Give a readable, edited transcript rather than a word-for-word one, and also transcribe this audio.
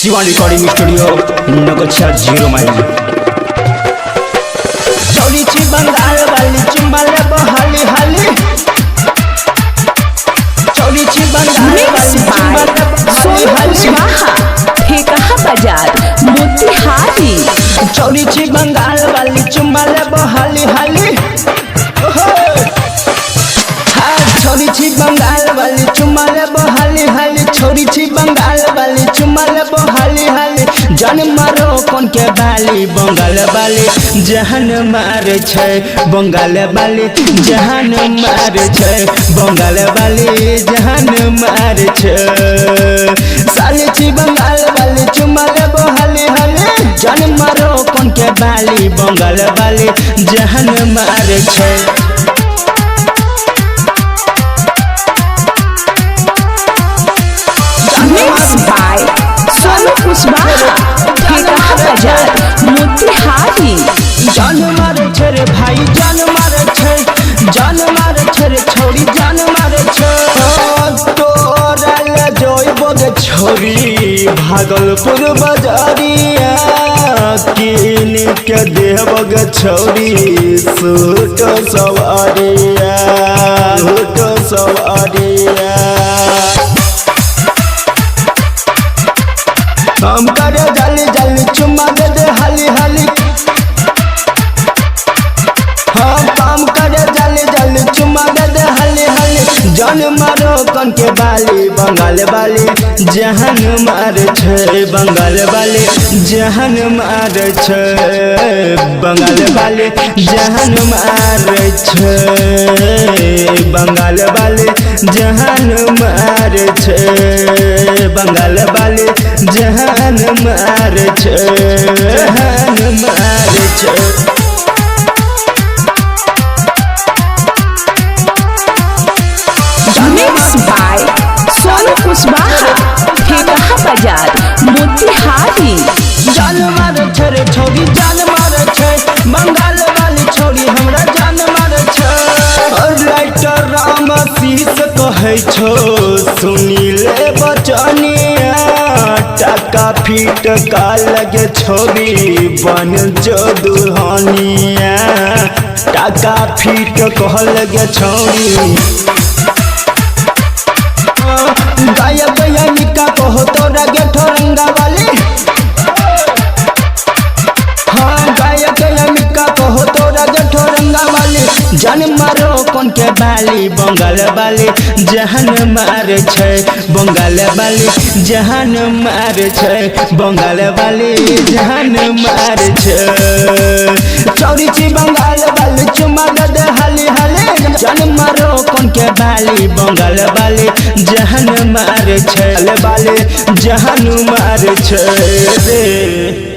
Shiva recording studio नगछिया 0 माइल। चौड़ी छी बंगाल वाली चुम्बाले बहाली हाली, चौड़ी छी बंगाल वाली चुम्बाले बहाली हाली। ठेका बाजार मोतिहारी। चौड़ी छी बंगाल वाली चुम्बाले बहाली हाली, छोरी छी बंगाल वाली चुम्बाले बहाली हाली, छोरी छी बंगाल वाली चुम्बाले बहाली हाली। जान मारो कौन के बाली बंगाल वाली जहान मारे छै, बंगाल वाली जहान मारे छै, बंगाल वाली जहान मारे छै। साली छी बंगाल वाली चुम्बाले बहाली हाली, जान मारो कौन के बाली बंगाल वाली जहान मारे छै। मोतिहारी। जान मारे छे रे भाई, जान मारे छे, जान मारे छे रे छोरी, जान मारे छे। तोरा ले जोइबो गे छोरी भागलपुर बाजारिया, किन के देबो गे छोरी सूट सवारिया, सूट सवारिया। हम करे जल्दी जल्दी चुम्मा दे दे हाली हाली, हम काम करे जल्दी जल्दी चुम्मा दे दे हाली हाली। जान मारो कौन के बाली बंगाल वाली जहान मारे छै, बंगाल वाली जहान मारे छै, बंगाल वाली जहान मारे छै, बंगाल वाली जहान मारे छै, बंगाल वाली जहान मारे छै, जहान मारे छै। बाजार मोतिहारी। जान मारे छे रे छोरी, जान मारे छे, बंगाल वाली छोरी हमरा जान मारे छे। राइटर राम शीस कहे छो सुनील बचनिया, टका फीट का लगे छोरी बन जो दुल्हनिया, टका फीट कह लगे छोरी। गायक यानिका कहो तो रगे ठोरंगा वाली, हाँ गायक यानिका कहो तो रगे ठोरंगा वाली। जान मारो कौन के बाली बंगाल वाली जहान मारे छै, बंगाल वाली जहान मारे छै, बंगाल वाली जहान मारे छै। चौड़ी छी बंगाल वाली चुम्मा दे दे हाली हाली, जान मारो कौन के बाली बंगाल वाली जहान मारे छै, वाली जहान मारे छै रे।